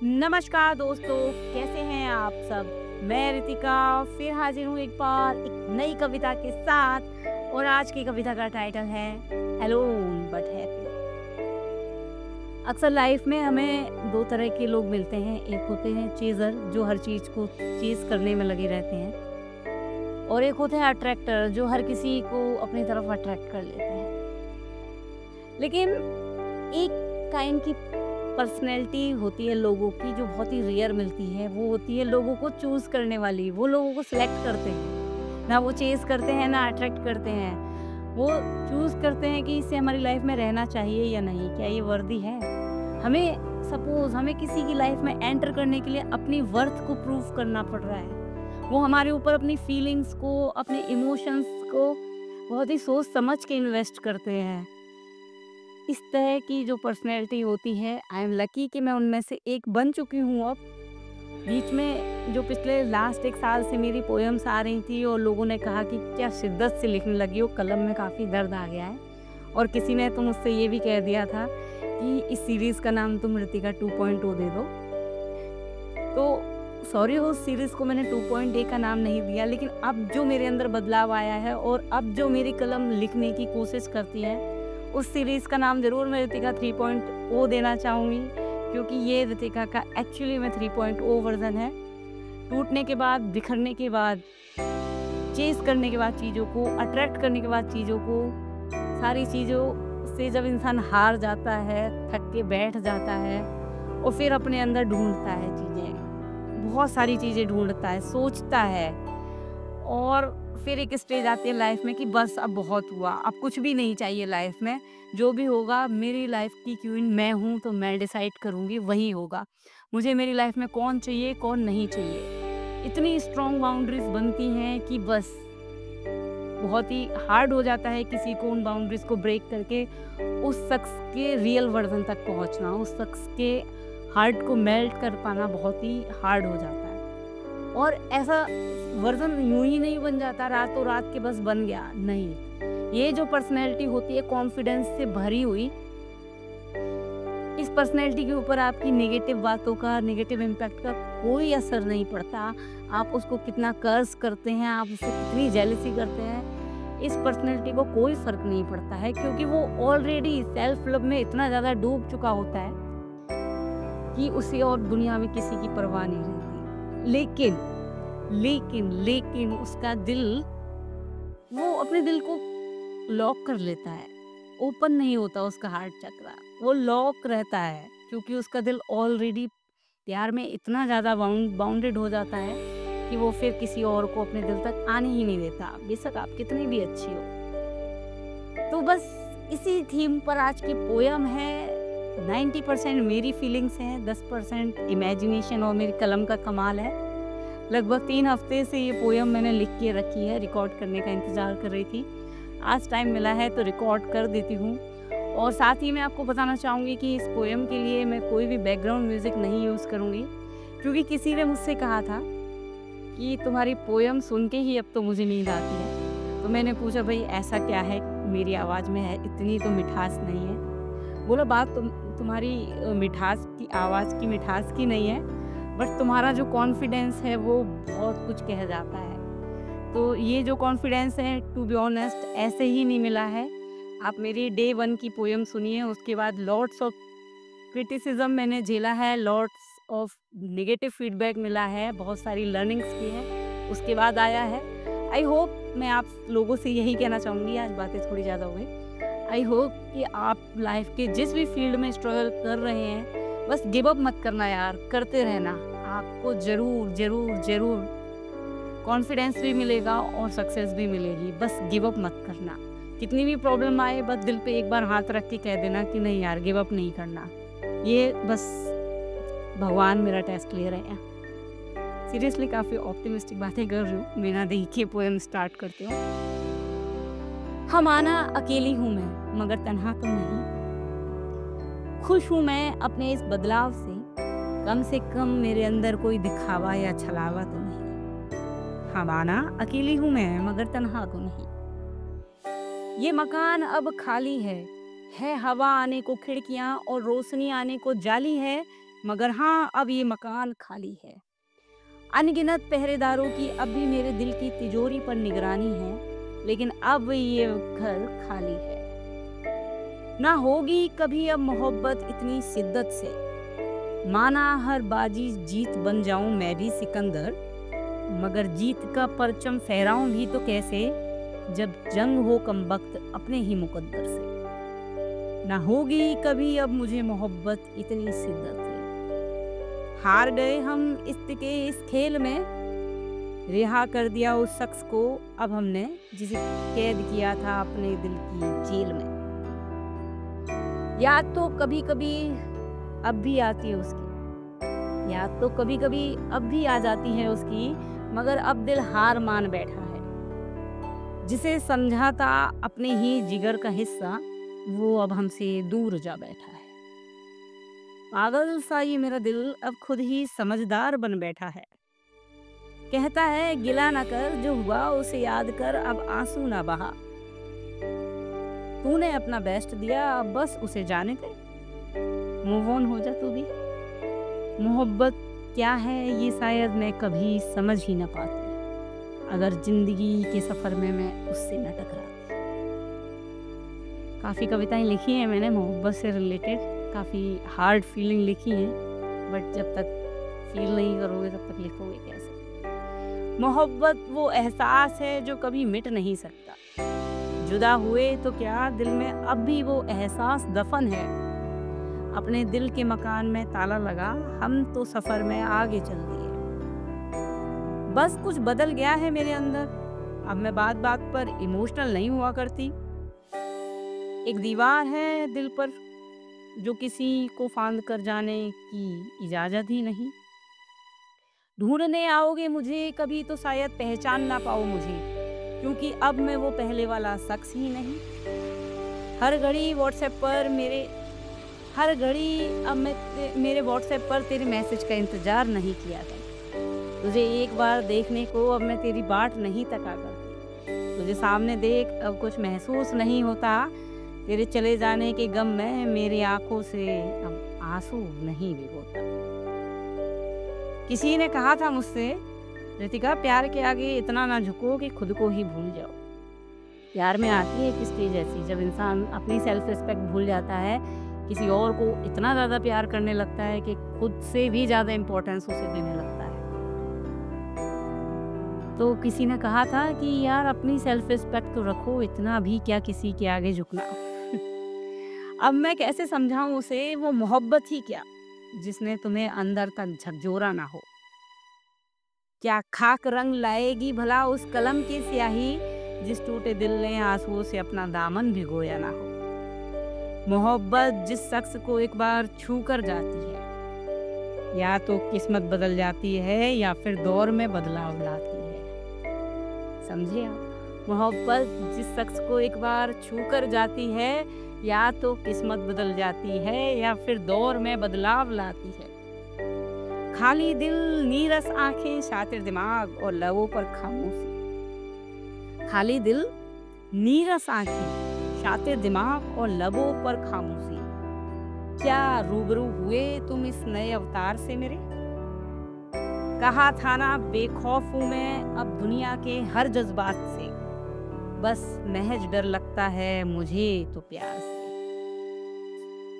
नमस्कार दोस्तों, कैसे हैं आप सब। मैं रितिका फिर हाजिर हूँ एक बार एक नई कविता के साथ। और आज की कविता का टाइटल है अलोन बट हैप्पी। अक्सर लाइफ में हमें दो तरह के लोग मिलते हैं। एक होते हैं चेजर, जो हर चीज को चेज करने में लगे रहते हैं, और एक होते हैं अट्रैक्टर, जो हर किसी को अपनी तरफ अट्रैक्ट कर लेते हैं। लेकिन एक काइंड की पर्सनैलिटी होती है लोगों की, जो बहुत ही रेयर मिलती है। वो होती है लोगों को चूज करने वाली। वो लोगों को सिलेक्ट करते हैं, ना वो चेज करते हैं ना अट्रैक्ट करते हैं। वो चूज करते हैं कि इससे हमारी लाइफ में रहना चाहिए या नहीं, क्या ये वर्दी है। हमें सपोज हमें किसी की लाइफ में एंटर करने के लिए अपनी वर्थ को प्रूव करना पड़ रहा है। वो हमारे ऊपर अपनी फीलिंग्स को, अपने इमोशंस को बहुत ही सोच समझ के इन्वेस्ट करते हैं। इस तरह की जो पर्सनैलिटी होती है, आई एम लकी कि मैं उनमें से एक बन चुकी हूँ अब। बीच में जो पिछले लास्ट एक साल से मेरी पोएम्स आ रही थी और लोगों ने कहा कि क्या शिद्दत से लिखने लगी हो, कलम में काफ़ी दर्द आ गया है। और किसी ने तो मुझसे ये भी कह दिया था कि इस सीरीज़ का नाम तुम रितिका 2.0 दे दो। तो सॉरी, उस सीरीज़ को मैंने 2.0 का नाम नहीं दिया, लेकिन अब जो मेरे अंदर बदलाव आया है और अब जो मेरी कलम लिखने की कोशिश करती है, उस सीरीज़ का नाम ज़रूर मैं रितिका 3.0 देना चाहूँगी, क्योंकि ये रितिका का एक्चुअली में 3.0 वर्जन है। टूटने के बाद, बिखरने के बाद, चेज़ करने के बाद चीज़ों को, अट्रैक्ट करने के बाद चीज़ों को, सारी चीज़ों से जब इंसान हार जाता है, थक के बैठ जाता है और फिर अपने अंदर ढूंढता है चीज़ें, बहुत सारी चीज़ें ढूंढता है, सोचता है, और फिर एक स्टेज आती है लाइफ में कि बस अब बहुत हुआ, अब कुछ भी नहीं चाहिए लाइफ में। जो भी होगा, मेरी लाइफ की क्वीन मैं हूँ, तो मैं डिसाइड करूँगी, वही होगा। मुझे मेरी लाइफ में कौन चाहिए, कौन नहीं चाहिए। इतनी स्ट्रॉन्ग बाउंड्रीज बनती हैं कि बस बहुत ही हार्ड हो जाता है किसी को उन बाउंड्रीज को ब्रेक करके उस शख्स के रियल वर्जन तक पहुँचना। उस शख्स के हार्ट को मेल्ट कर पाना बहुत ही हार्ड हो जाता है। और ऐसा वर्जन यूं ही नहीं बन जाता रातों रात के बस बन गया, नहीं। ये जो पर्सनैलिटी होती है कॉन्फिडेंस से भरी हुई, इस पर्सनैलिटी के ऊपर आपकी नेगेटिव बातों का, नेगेटिव इम्पैक्ट का कोई असर नहीं पड़ता। आप उसको कितना कर्ज करते हैं, आप उससे कितनी जेलसी करते हैं, इस पर्सनैलिटी को कोई फर्क नहीं पड़ता है, क्योंकि वो ऑलरेडी सेल्फ लव में इतना ज़्यादा डूब चुका होता है कि उसे और दुनिया में किसी की परवाह नहीं रहती। लेकिन लेकिन लेकिन उसका दिल, वो अपने दिल को लॉक कर लेता है। ओपन नहीं होता उसका हार्ट चक्रा, वो लॉक रहता है, क्योंकि उसका दिल ऑलरेडी प्यार में इतना ज़्यादा बाउंडेड हो जाता है कि वो फिर किसी और को अपने दिल तक आने ही नहीं देता, बेशक आप कितनी भी अच्छी हो। तो बस इसी थीम पर आज की पोयम है। 90% मेरी फीलिंग्स हैं, 10% इमेजिनेशन और मेरी कलम का कमाल है। लगभग 3 हफ्ते से ये पोयम मैंने लिख के रखी है, रिकॉर्ड करने का इंतज़ार कर रही थी। आज टाइम मिला है तो रिकॉर्ड कर देती हूँ। और साथ ही मैं आपको बताना चाहूँगी कि इस पोयम के लिए मैं कोई भी बैकग्राउंड म्यूज़िक नहीं यूज़ करूँगी, क्योंकि किसी ने मुझसे कहा था कि तुम्हारी पोयम सुन के ही अब तो मुझे नींद आती है। तो मैंने पूछा, भाई ऐसा क्या है मेरी आवाज़ में, है इतनी तो मिठास नहीं है। बोला, बात तुम्हारी मिठास की, आवाज़ की मिठास की नहीं है, बट तुम्हारा जो कॉन्फिडेंस है वो बहुत कुछ कह जाता है। तो ये जो कॉन्फिडेंस है, टू बी ऑनेस्ट, ऐसे ही नहीं मिला है। आप मेरी डे 1 की पोयम सुनिए, उसके बाद लॉट्स ऑफ क्रिटिसिज्म मैंने झेला है, लॉट्स ऑफ नेगेटिव फीडबैक मिला है, बहुत सारी लर्निंग्स की है, उसके बाद आया है। आई होप, मैं आप लोगों से यही कहना चाहूँगी, आज बातें थोड़ी ज़्यादा हो गई। आई होप कि आप लाइफ के जिस भी फील्ड में स्ट्रगल कर रहे हैं, बस गिव अप मत करना यार, करते रहना। आपको ज़रूर ज़रूर ज़रूर कॉन्फिडेंस भी मिलेगा और सक्सेस भी मिलेगी। बस गिव अप मत करना। कितनी भी प्रॉब्लम आए, बस दिल पे एक बार हाथ रख के कह देना कि नहीं यार, गिव अप नहीं करना। ये बस भगवान मेरा टेस्ट ले रहे हैं। सीरियसली काफ़ी ऑप्टिमिस्टिक बातें कर रही हूँ। बिना देखिए पोएम स्टार्ट करती हूँ। हम आना अकेली हूँ मैं, मगर तन्हा तो नहीं। खुश हूँ मैं अपने इस बदलाव से कम मेरे अंदर कोई दिखावा या छलावा तो नहीं। हाँ, माना अकेली हूँ मैं, मगर तन्हा तो नहीं। ये मकान अब खाली है हवा आने को खिड़कियाँ और रोशनी आने को जाली है। मगर हाँ, अब ये मकान खाली है। अनगिनत पहरेदारों की अब भी मेरे दिल की तिजोरी पर निगरानी है, लेकिन अब ये घर खाली है। ना होगी कभी अब मोहब्बत इतनी शिद्दत से, माना हर बाजी जीत बन जाऊं मैं भी सिकंदर, मगर जीत का परचम फहराऊं भी तो कैसे, जब जंग हो कमबख्त अपने ही मुकद्दर से। ना होगी कभी अब मुझे मोहब्बत इतनी शिद्दत से। हार गए हम इस खेल में, रिहा कर दिया उस शख्स को अब हमने, जिसे कैद किया था अपने दिल की जेल में। याद तो कभी कभी अब भी आती है उसकी, याद तो कभी कभी अब भी आ जाती है उसकी, मगर अब दिल हार मान बैठा है। जिसे समझा था अपने ही जिगर का हिस्सा, वो अब हमसे दूर जा बैठा है। पागल सा ये मेरा दिल अब खुद ही समझदार बन बैठा है। कहता है गिला न कर, जो हुआ उसे याद कर, अब आंसू ना बहा। तूने अपना बेस्ट दिया, अब बस उसे जाने दे, मूव ऑन हो जा तू भी। मोहब्बत क्या है ये शायद मैं कभी समझ ही ना पाती, अगर जिंदगी के सफर में मैं उससे न टकराती। काफ़ी कविताएं लिखी हैं मैंने मोहब्बत से रिलेटेड, काफ़ी हार्ड फीलिंग लिखी हैं, बट जब तक फील नहीं करोगे तब तक लिखोगे कैसे। मोहब्बत वो एहसास है जो कभी मिट नहीं सकता, जुदा हुए तो क्या दिल में अब भी वो एहसास दफन है। अपने दिल के मकान में ताला लगा, हम तो सफ़र में आगे चल दिए। बस कुछ बदल गया है मेरे अंदर, अब मैं बात बात पर इमोशनल नहीं हुआ करती। एक दीवार है दिल पर जो किसी को फांद कर जाने की इजाज़त ही नहीं। ढूंढने आओगे मुझे कभी तो शायद पहचान ना पाओ मुझे, क्योंकि अब मैं वो पहले वाला शख्स ही नहीं। हर घड़ी मेरे व्हाट्सएप पर तेरे मैसेज का इंतज़ार नहीं किया था। तुझे एक बार देखने को अब मैं तेरी बाट नहीं तका करती। तुझे सामने देख अब कुछ महसूस नहीं होता, तेरे चले जाने के गम में मेरी आंखों से अब आंसू नहीं भिगोता। किसी ने कहा था मुझसे, रितिका प्यार के आगे इतना ना झुको कि खुद को ही भूल जाओ। प्यार में आती है एक स्टेज ऐसी जब इंसान अपनी सेल्फ रिस्पेक्ट भूल जाता है, किसी और को इतना ज़्यादा प्यार करने लगता है कि खुद से भी ज़्यादा इम्पोर्टेंस उसे देने लगता है। तो किसी ने कहा था कि यार अपनी सेल्फ रिस्पेक्ट तो रखो, इतना भी क्या किसी के आगे झुकना। अब मैं कैसे समझाऊं उसे वो मोहब्बत ही क्या, जिसने तुम्हें अंदर तक झकझोरा ना हो। क्या खाक रंग लाएगी भला उस कलम की स्याही, जिस टूटे दिल ने आंसुओं से अपना दामन भिगोया ना हो। मोहब्बत जिस शख्स को एक बार छू कर जाती है, या तो किस्मत बदल जाती है या फिर दौर में बदलाव लाती है। समझे आप? मोहब्बत जिस शख्स को एक बार छू कर जाती है, या तो किस्मत बदल जाती है या फिर दौर में बदलाव लाती है। खाली दिल, नीरस आंखें, शातिर दिमाग और लबों पर खामोशी। खाली दिल, नीरस आंखें, शातिर दिमाग और लबों पर खामोशी। क्या रूबरू हुए तुम इस नए अवतार से मेरे? कहा था ना बेखौफ हूँ मैं अब दुनिया के हर जज्बात से, बस महज डर लगता है मुझे तो प्यार से।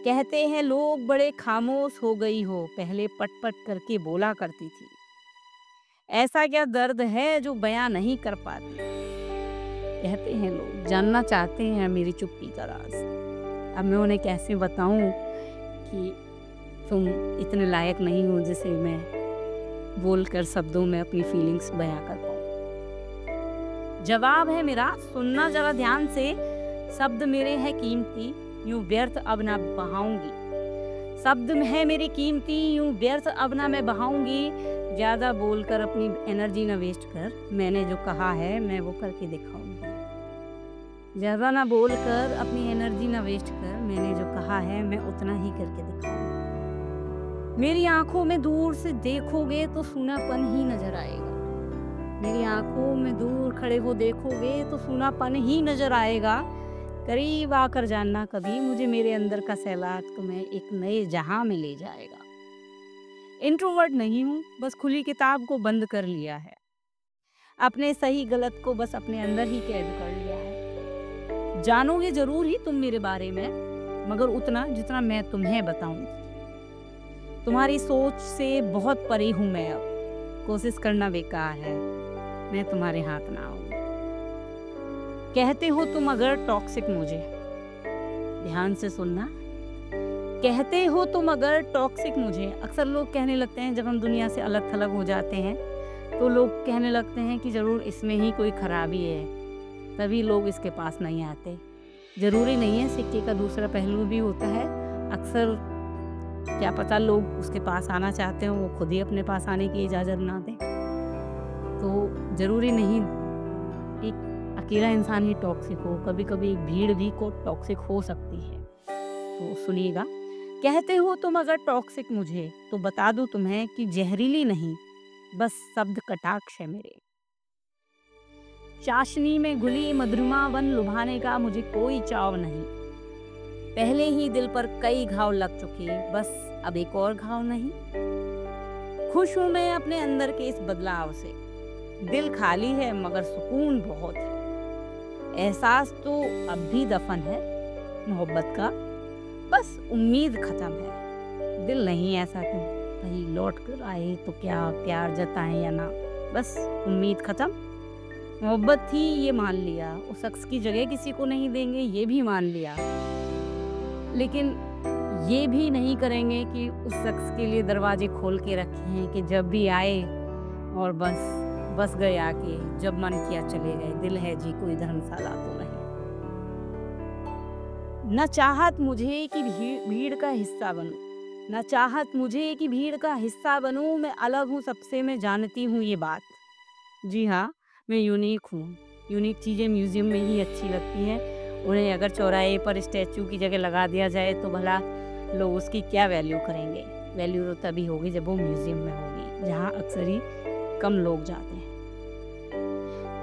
कहते हैं लोग बड़े खामोश हो गई हो, पहले पट पट करके बोला करती थी। ऐसा क्या दर्द है जो बयां नहीं कर पाती? कहते हैं लोग जानना चाहते हैं मेरी चुप्पी का राज। अब मैं उन्हें कैसे बताऊं कि तुम इतने लायक नहीं हो जिसे मैं बोलकर शब्दों में अपनी फीलिंग्स बयां कर पाऊं। जवाब है मेरा, सुनना जरा ध्यान से। शब्द मेरे हैं कीमती, यूं व्यर्थ अब ना बहाऊंगी। शब्द है मेरी कीमती, यूं व्यर्थ अब ना मैं बहाऊंगी। ज़्यादा बोलकर अपनी एनर्जी ना वेस्ट कर, मैंने जो कहा है मैं वो करके दिखाऊंगी। ज़्यादा ना बोलकर अपनी एनर्जी ना वेस्ट कर, मैंने जो कहा है मैं उतना ही करके दिखाऊंगी। मेरी आंखों में दूर से देखोगे तो सूनापन ही नजर आएगा। मेरी आंखों में दूर खड़े हो देखोगे तो सूनापन ही नजर आएगा। करीब आकर जानना कभी मुझे, मेरे अंदर का सैलाब तुम्हें एक नए जहां में ले जाएगा। इंट्रोवर्ट नहीं हूँ, बस खुली किताब को बंद कर लिया है। अपने सही गलत को बस अपने अंदर ही कैद कर लिया है। जानोगे ज़रूर ही तुम मेरे बारे में, मगर उतना जितना मैं तुम्हें बताऊँगी। तुम्हारी सोच से बहुत परे हूँ मैं अब, कोशिश करना बेकार है, मैं तुम्हारे हाथ ना आऊँ। कहते हो तुम अगर टॉक्सिक मुझे, ध्यान से सुनना, कहते हो तुम अगर टॉक्सिक मुझे। अक्सर लोग कहने लगते हैं जब हम दुनिया से अलग थलग हो जाते हैं तो लोग कहने लगते हैं कि ज़रूर इसमें ही कोई खराबी है, तभी लोग इसके पास नहीं आते। ज़रूरी नहीं है, सिक्के का दूसरा पहलू भी होता है। अक्सर क्या पता लोग उसके पास आना चाहते हो, वो खुद ही अपने पास आने की इजाज़त ना दें। तो ज़रूरी नहीं एक अकेला इंसान ही टॉक्सिक हो, कभी कभी एक भीड़ भी को टॉक्सिक हो सकती है। तो सुनिएगा, कहते हो तुम अगर टॉक्सिक मुझे, तो बता दूं तुम्हें कि जहरीली नहीं, बस शब्द कटाक्ष है मेरे। चाशनी में घुली मधुरमा वन लुभाने का मुझे कोई चाव नहीं। पहले ही दिल पर कई घाव लग चुके, बस अब एक और घाव नहीं। खुश हूं मैं अपने अंदर के इस बदलाव से, दिल खाली है मगर सुकून बहुत है। एहसास तो अब भी दफन है मोहब्बत का, बस उम्मीद खत्म है। दिल नहीं ऐसा क्यों कहीं लौट कर आए तो क्या प्यार जताएं या ना, बस उम्मीद खत्म। मोहब्बत थी ये मान लिया, उस शख्स की जगह किसी को नहीं देंगे ये भी मान लिया, लेकिन ये भी नहीं करेंगे कि उस शख्स के लिए दरवाजे खोल के रखे हैं कि जब भी आए और बस गए आके, जब मन किया चले गए। दिल है जी कोई धर्मशाला तो नहीं। न चाहत मुझे कि भीड़ का हिस्सा बनूं, न चाहत मुझे कि भीड़ का हिस्सा बनूं। मैं अलग हूँ सबसे, मैं जानती हूँ ये बात। जी हाँ, मैं यूनिक हूँ। यूनिक चीज़ें म्यूज़ियम में ही अच्छी लगती हैं। उन्हें अगर चौराहे पर स्टैचू की जगह लगा दिया जाए तो भला लोग उसकी क्या वैल्यू करेंगे। वैल्यू तो तभी होगी जब वो म्यूज़ियम में होगी, जहाँ अक्सर ही कम लोग जाते हैं।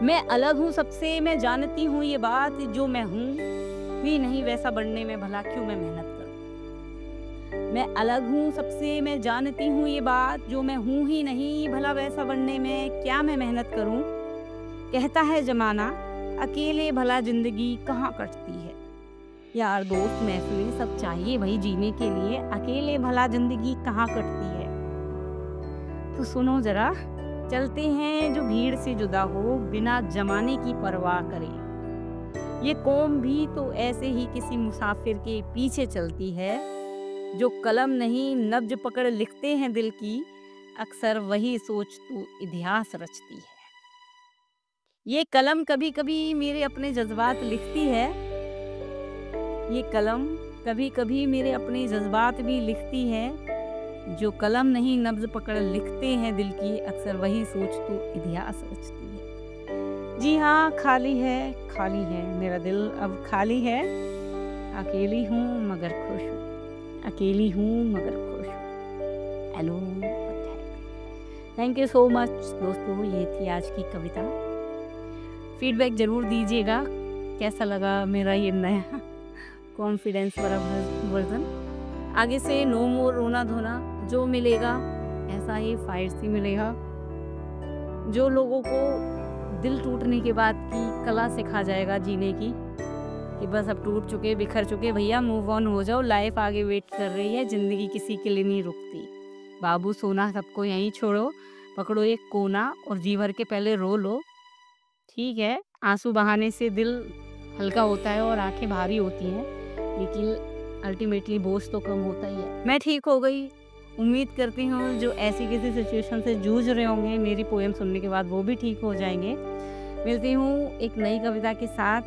मैं अलग हूँ सबसे, मैं जानती हूँ ये बात। जो मैं हूँ भी नहीं वैसा बनने में भला क्यों मैं मेहनत करूं। मैं अलग हूँ सबसे, मैं जानती हूँ ये बात। जो मैं हूँ ही नहीं भला वैसा बनने में क्या मैं मेहनत करूं। कहता है जमाना अकेले भला जिंदगी कहाँ कटती है। यार दोस्त महफिल सब चाहिए भाई जीने के लिए, अकेले भला जिंदगी कहाँ कटती है। तो सुनो जरा, चलते हैं जो भीड़ से जुदा हो, बिना जमाने की परवाह करे। ये कौम भी तो ऐसे ही किसी मुसाफिर के पीछे चलती है। जो कलम नहीं नब्ज पकड़ लिखते हैं दिल की, अक्सर वही सोच तो इतिहास रचती है। ये कलम कभी कभी मेरे अपने जज्बात लिखती है। ये कलम कभी कभी मेरे अपने जज्बात भी लिखती है। जो कलम नहीं नब्ज पकड़ लिखते हैं दिल की, अक्सर वही सोच तो इतिहास रचती है। जी हाँ, खाली है मेरा दिल अब खाली है। अकेली हूँ मगर खुश हूँ, अकेली हूँ मगर खुश हूँ। Hello, thank you so much दोस्तों, ये थी आज की कविता। फीडबैक ज़रूर दीजिएगा कैसा लगा मेरा ये नया कॉन्फिडेंस वाला वर्जन। आगे से नो मोर रोना धोना, जो मिलेगा ऐसा ही फायर से मिलेगा। जो लोगों को दिल टूटने के बाद की कला सिखा जाएगा जीने की, कि बस अब टूट चुके बिखर चुके भैया, मूव ऑन हो जाओ, लाइफ आगे वेट कर रही है, ज़िंदगी किसी के लिए नहीं रुकती। बाबू सोना सबको यहीं छोड़ो, पकड़ो एक कोना और जी भर के पहले रो लो। ठीक है, आंसू बहाने से दिल हल्का होता है और आंखें भारी होती हैं, लेकिन अल्टीमेटली बोझ तो कम होता ही है। मैं ठीक हो गई, उम्मीद करती हूँ जो ऐसी किसी सिचुएशन से जूझ रहे होंगे मेरी पोएम सुनने के बाद वो भी ठीक हो जाएंगे। मिलती हूँ एक नई कविता के साथ।